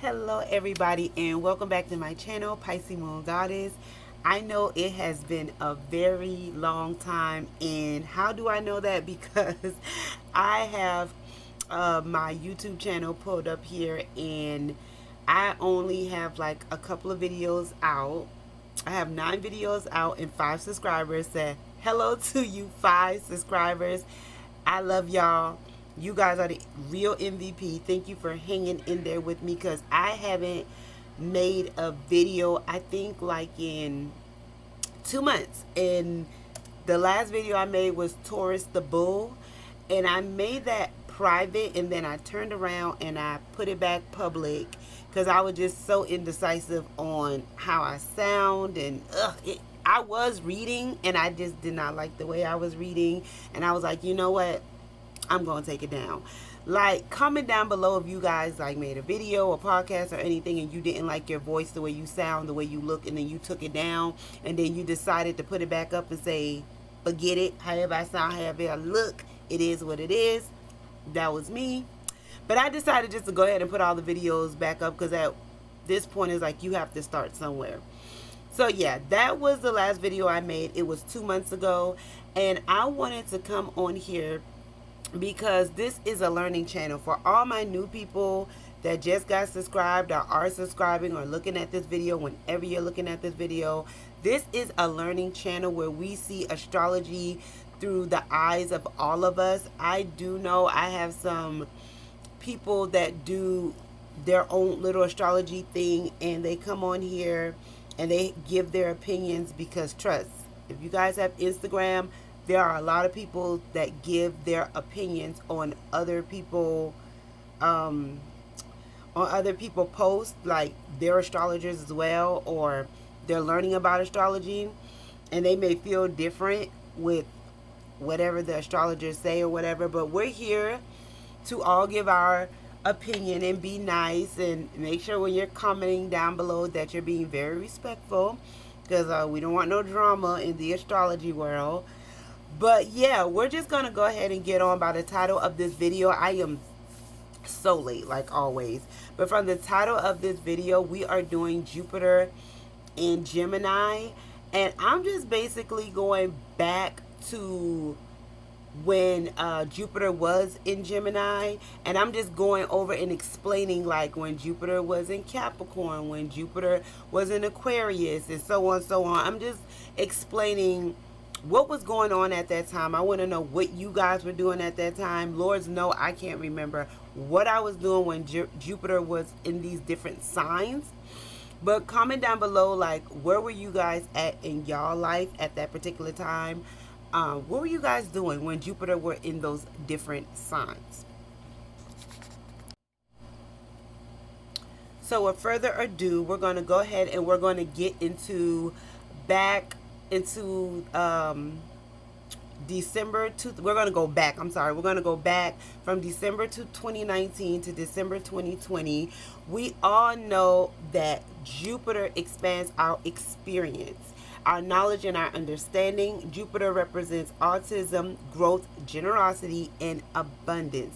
Hello everybody and welcome back to my channel, Pisces Moon Goddess. I know it has been a very long time, and how do I know that? Because I have my YouTube channel pulled up here and I only have like a couple of videos out. I have 9 videos out and 5 subscribers. Said hello to you 5 subscribers. I love y'all. You guys are the real MVP. Thank you for hanging in there with me, because I haven't made a video, I think, like in 2 months. And the last video I made was Taurus the Bull, and I made that private, and then I turned around and I put it back public because I was just so indecisive on how I sound. And I was reading and I just did not like the way I was reading, and I was like, you know what, I'm gonna take it down. Like, comment down below if you guys like made a video or podcast or anything and you didn't like your voice, the way you sound, the way you look, and then you took it down and then you decided to put it back up and say forget it, however I sound, however I look, it is what it is. That was me. But I decided just to go ahead and put all the videos back up, because at this point it's like you have to start somewhere. So yeah, that was the last video I made. It was 2 months ago, and I wanted to come on here because this is a learning channel for all my new people that just got subscribed or are subscribing or looking at this video. Whenever you're looking at this video, this is a learning channel where we see astrology through the eyes of all of us. I do know I have some people that do their own little astrology thing, and they come on here and they give their opinions, because trust, if you guys have Instagram, there are a lot of people that give their opinions on other people posts, like they're astrologers as well, or they're learning about astrology, and they may feel different with whatever the astrologers say or whatever. But we're here to all give our opinion and be nice, and make sure when you're commenting down below that you're being very respectful, because we don't want no drama in the astrology world. But yeah, we're just gonna go ahead and get on by the title of this video. I am so late, like always, but from the title of this video, we are doing Jupiter in Gemini, and I'm just basically going back to when Jupiter was in Gemini, and I'm just going over and explaining like when Jupiter was in Capricorn, when Jupiter was in Aquarius, and so on, so on. I'm just explaining what was going on at that time. I want to know what you guys were doing at that time. Lords know I can't remember what I was doing when Jupiter was in these different signs. But comment down below, like, where were you guys at in y'all life at that particular time? What were you guys doing when Jupiter were in those different signs? So with further ado, we're going to go ahead and we're going to get into December to, we're going to go back, I'm sorry, we're going to go back from December to 2019 to December 2020. We all know that Jupiter expands our experience, our knowledge, and our understanding. Jupiter represents autism, growth, generosity, and abundance.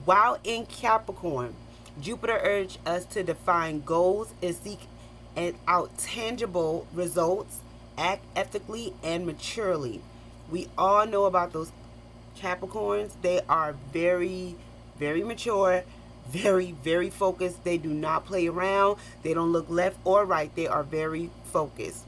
While in Capricorn, Jupiter urged us to define goals and seek out tangible results, act ethically and maturely. We all know about those Capricorns. They are very, very mature, very, very focused. They do not play around. They don't look left or right. They are very focused.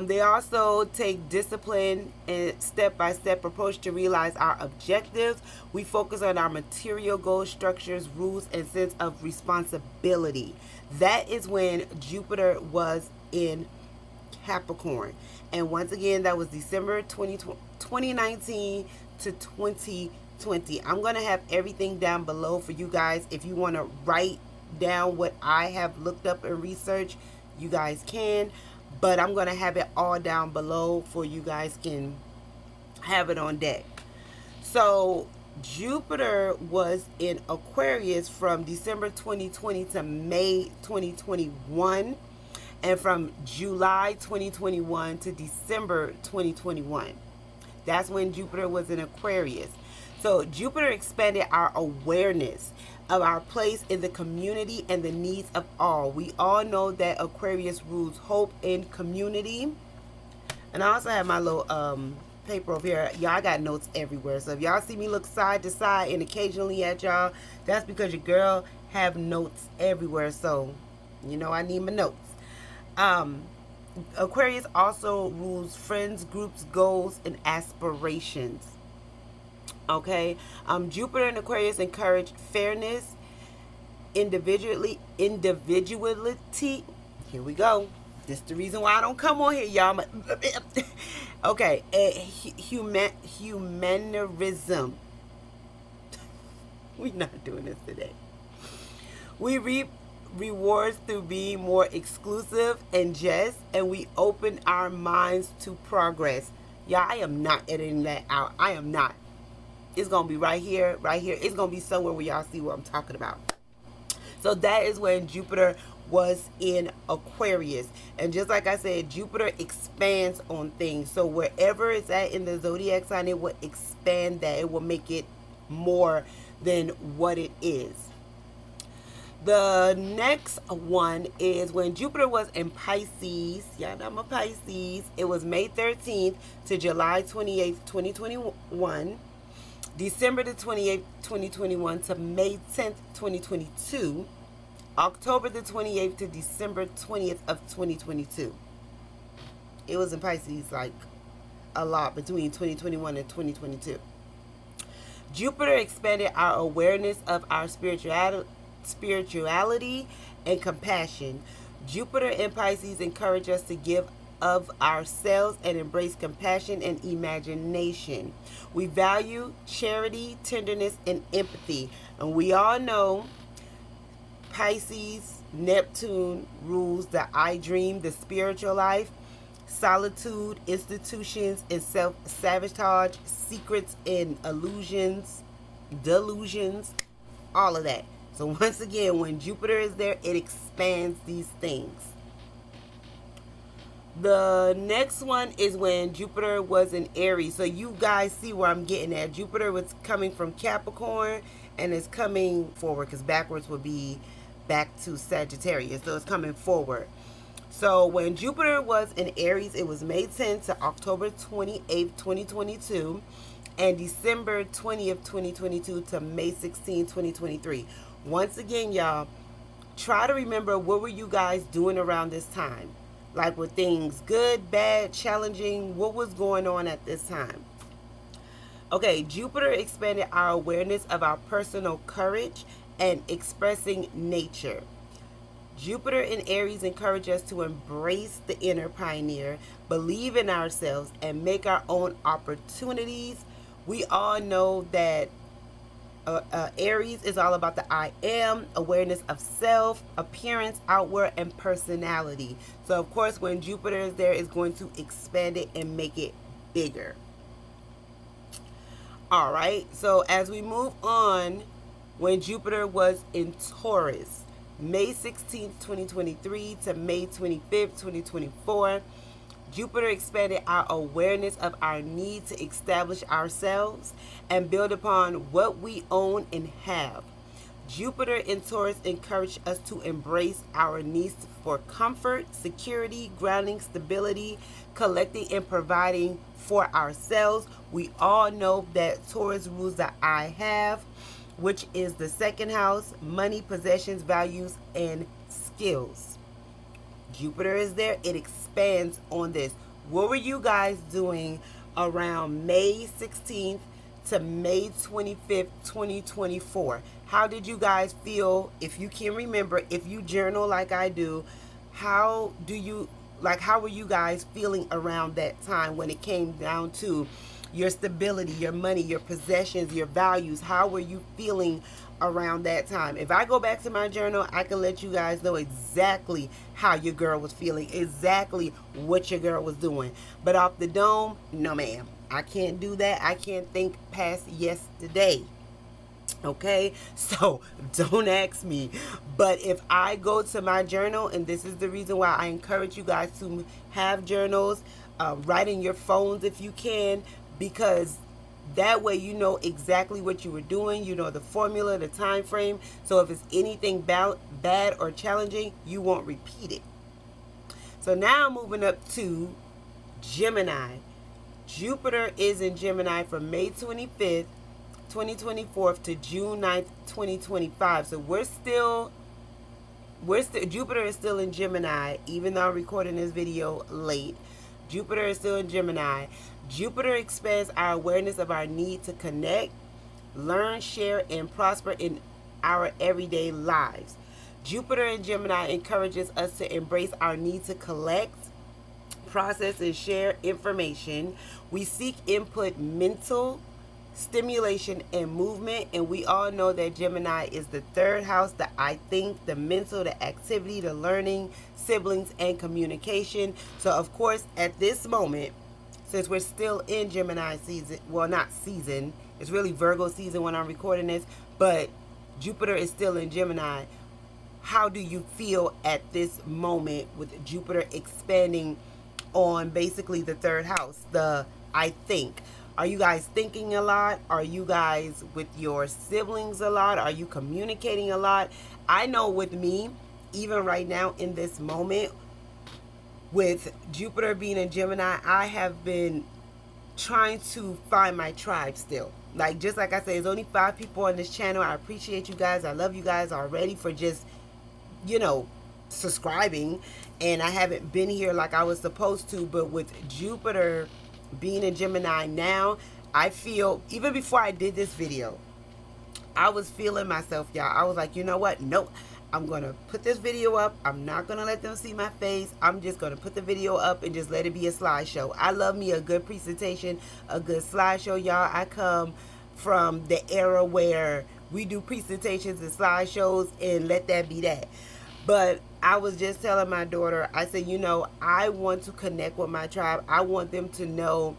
They also take discipline and step-by-step approach to realize our objectives. We focus on our material goals, structures, rules, and sense of responsibility. That is when Jupiter was in Capricorn. And once again, that was December 2019 to 2020. I'm going to have everything down below for you guys. If you want to write down what I have looked up and researched, you guys can. But I'm going to have it all down below for you guys can have it on deck. So Jupiter was in Aquarius from December 2020 to May 2021. And from July 2021 to December 2021. That's when Jupiter was in Aquarius. So Jupiter expanded our awareness of our place in the community and the needs of all. We all know that Aquarius rules hope and community. And I also have my little paper over here. Y'all, I got notes everywhere. So if y'all see me look side to side and occasionally at y'all, that's because your girl have notes everywhere. So, you know, I need my notes. Aquarius also rules friends, groups, goals, and aspirations. Okay. Jupiter and Aquarius encourage fairness, individuality. Here we go. This is the reason why I don't come on here, y'all. Okay. Humanism. We're not doing this today. We reap rewards through being more exclusive and just, and we open our minds to progress. Yeah, I am not editing that out. I am not. It's gonna be right here, right here. It's gonna be somewhere where y'all see what I'm talking about. So that is when Jupiter was in Aquarius. And just like I said, Jupiter expands on things. So wherever it's at in the zodiac sign, it will expand that. It will make it more than what it is. The next one is when Jupiter was in Pisces. Yeah, I'm a Pisces. It was May 13th to July 28th, 2021. December the 28th, 2021 to May 10th, 2022. October the 28th to December 20th of 2022. It was in Pisces like a lot between 2021 and 2022. Jupiter expanded our awareness of our spirituality and compassion. Jupiter in Pisces encourage us to give of ourselves and embrace compassion and imagination. We value charity, tenderness, and empathy. And we all know Pisces, Neptune rules the I dream, the spiritual life, solitude, institutions, and self-sabotage, secrets and illusions, delusions, all of that. So once again, when Jupiter is there, it expands these things. The next one is when Jupiter was in Aries. So you guys see where I'm getting at. Jupiter was coming from Capricorn and is coming forward, because backwards would be back to Sagittarius. So it's coming forward. So when Jupiter was in Aries, it was May 10th to October 28th, 2022. And December 20th, 2022 to May 16th, 2023. Once again, y'all, try to remember, what were you guys doing around this time? Like, were things good, bad, challenging? What was going on at this time? Okay, Jupiter expanded our awareness of our personal courage and expressing nature. Jupiter in Aries encourage us to embrace the inner pioneer, believe in ourselves, and make our own opportunities. We all know that Aries is all about the I am, awareness of self, appearance, outward, and personality. So, of course, when Jupiter is there, it's going to expand it and make it bigger. All right. So, as we move on, when Jupiter was in Taurus, May 16th, 2023 to May 25th, 2024, Jupiter expanded our awareness of our need to establish ourselves and build upon what we own and have. Jupiter in Taurus encouraged us to embrace our needs for comfort, security, grounding, stability, collecting and providing for ourselves. We all know that Taurus rules the I have, which is the second house, money, possessions, values, and skills. Jupiter is there. It expands on this. What were you guys doing around May 16th to May 25th, 2024? How did you guys feel? If you can remember, if you journal like I do, how were you guys feeling around that time when it came down to your stability, your money, your possessions, your values? How were you feeling around that time? If I go back to my journal, I can let you guys know exactly how your girl was feeling, exactly what your girl was doing. But off the dome, no ma'am, I can't do that. I can't think past yesterday. Okay, so don't ask me. But if I go to my journal, and this is the reason why I encourage you guys to have journals, write in your phones if you can, because That way you know exactly what you were doing. You know the formula, the time frame. So if it's anything bad or challenging, you won't repeat it. So now I'm moving up to Gemini. Jupiter is in Gemini from May 25th, 2024 to June 9th, 2025. So Jupiter is still in Gemini, even though I'm recording this video late. Jupiter is still in Gemini. Jupiter expands our awareness of our need to connect, learn, share, and prosper in our everyday lives. Jupiter in Gemini encourages us to embrace our need to collect, process, and share information. We seek input, mental stimulation, and movement, and we all know that Gemini is the third house, the I think, the mental, the activity, the learning, siblings, and communication. So of course at this moment, since we're still in Gemini season, well, not season, it's really Virgo season when I'm recording this, but Jupiter is still in Gemini. How do you feel at this moment with Jupiter expanding on basically the third house, the I think? Are you guys thinking a lot? Are you guys with your siblings a lot? Are you communicating a lot? I know with me, even right now in this moment, with Jupiter being in Gemini, I have been trying to find my tribe still. Like, just like I said, there's only 5 people on this channel. I appreciate you guys. I love you guys already for just, you know, subscribing. And I haven't been here like I was supposed to. But with Jupiter being in Gemini now, I feel, even before I did this video, I was feeling myself, y'all. I was like, you know what? Nope. I'm going to put this video up. I'm not going to let them see my face. I'm just going to put the video up and just let it be a slideshow. I love me a good presentation, a good slideshow, y'all. I come from the era where we do presentations and slideshows, and let that be that. But I was just telling my daughter, I said, you know, I want to connect with my tribe. I want them to know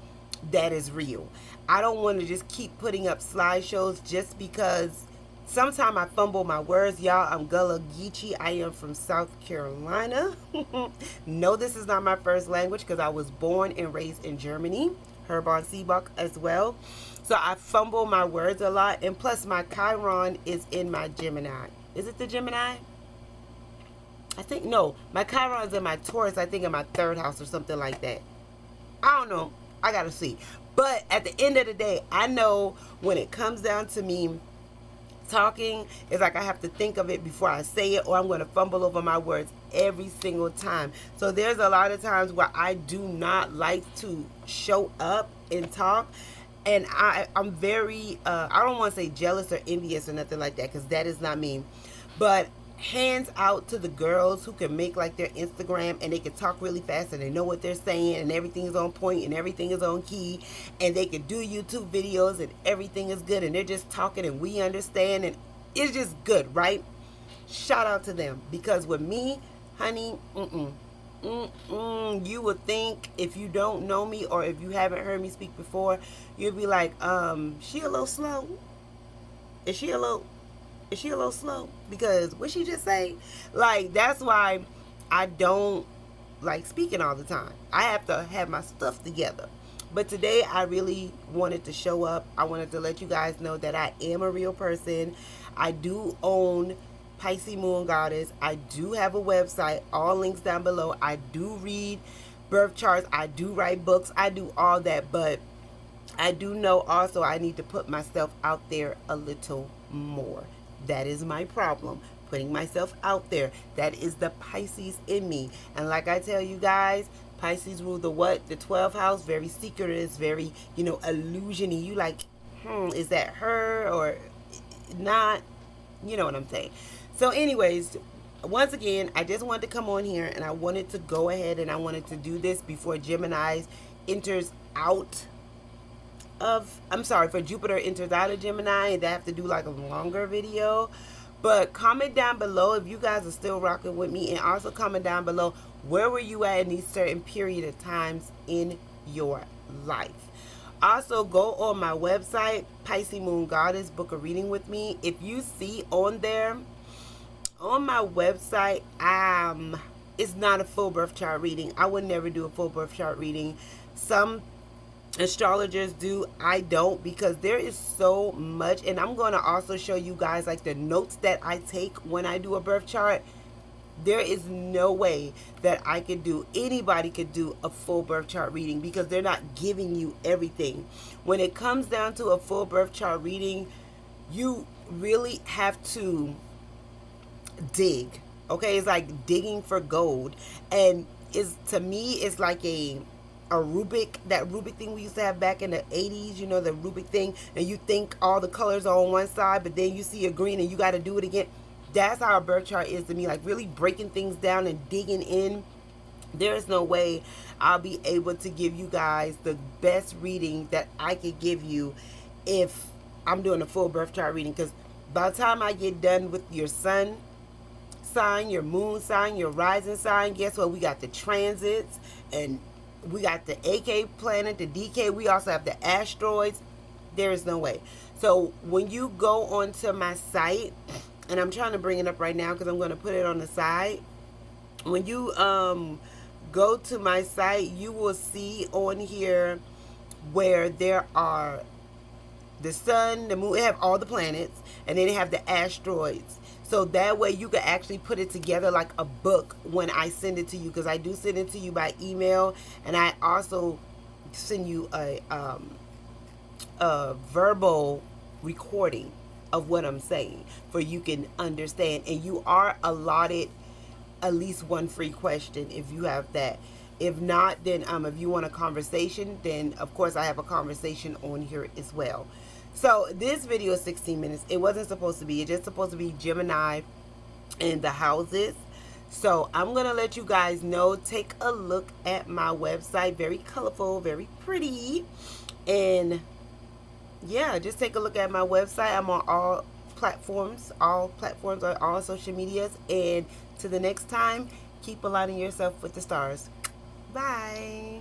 that is real. I don't want to just keep putting up slideshows just because sometimes I fumble my words. Y'all, I'm Gullah Geechee. I am from South Carolina. No, this is not my first language because I was born and raised in Germany. Herborn Seebach as well. So I fumble my words a lot. And plus my Chiron is in my Gemini. Is it the Gemini? I think, no, my Chiron is in my Taurus, I think in my 3rd house or something like that. I don't know. I got to see. But at the end of the day, I know when it comes down to me talking, it's like I have to think of it before I say it, or I'm going to fumble over my words every single time. So there's a lot of times where I do not like to show up and talk. And I'm very, I don't want to say jealous or envious or nothing like that, because that is not me. But hands out to the girls who can make like their Instagram and they can talk really fast and they know what they're saying and everything is on point and everything is on key, and they can do YouTube videos and everything is good and they're just talking and we understand and it's just good, right? Shout out to them. Because with me, honey, you would think, if you don't know me or if you haven't heard me speak before, you'd be like, she a little slow? Is she a little slow? Because what she just say? Like, that's why I don't like speaking all the time. I have to have my stuff together. But today I really wanted to show up. I wanted to let you guys know that I am a real person. I do own Pisces Moon Goddess. I do have a website. All links down below. I do read birth charts. I do write books. I do all that. But I do know also I need to put myself out there a little more. That is my problem, putting myself out there. That is the Pisces in me. And like I tell you guys, Pisces rule the what? The 12th house. Very secretive, very, you know, illusion-y. You like, is that her or not? You know what I'm saying. So anyways, once again, I just wanted to come on here and I wanted to go ahead and I wanted to do this before Gemini enters out of, for Jupiter enters out of Gemini, and they have to do like a longer video. But comment down below if you guys are still rocking with me, and also comment down below where were you at in these certain period of times in your life. Also, go on my website, Pisces Moon Goddess, book a reading with me. If you see on there, on my website, it's not a full birth chart reading. I would never do a full birth chart reading. Some astrologers do. I don't, because there is so much, and I'm going to also show you guys like the notes that I take when I do a birth chart. There is no way that I could do, anybody could do a full birth chart reading, because they're not giving you everything. When it comes down to a full birth chart reading, you really have to dig. Okay, it's like digging for gold. And is, to me, it's like a Rubik, that Rubik thing we used to have back in the 80s, you know, the Rubik thing, and you think all the colors are on one side, but then you see a green and you got to do it again. That's how a birth chart is to me, like really breaking things down and digging in. There is no way I'll be able to give you guys the best reading that I could give you if I'm doing a full birth chart reading, because by the time I get done with your sun sign, your moon sign, your rising sign, guess what? We got the transits, and we got the AK planet, the DK. We also have the asteroids. There is no way. So when you go onto my site, and I'm trying to bring it up right now because I'm going to put it on the side. When you go to my site, you will see on here where there are the sun, the moon. They have all the planets, and then they have the asteroids. So that way you can actually put it together like a book when I send it to you, because I do send it to you by email, and I also send you a verbal recording of what I'm saying, for you can understand. And you are allotted at least one free question if you have that. If not, then if you want a conversation, then of course I have a conversation on here as well. So this video is 16 minutes. It wasn't supposed to be. It's just supposed to be Gemini and the houses. So I'm going to let you guys know. Take a look at my website. Very colorful, very pretty. And yeah, just take a look at my website. I'm on all platforms on all social medias. And to the next time, keep aligning yourself with the stars. Bye.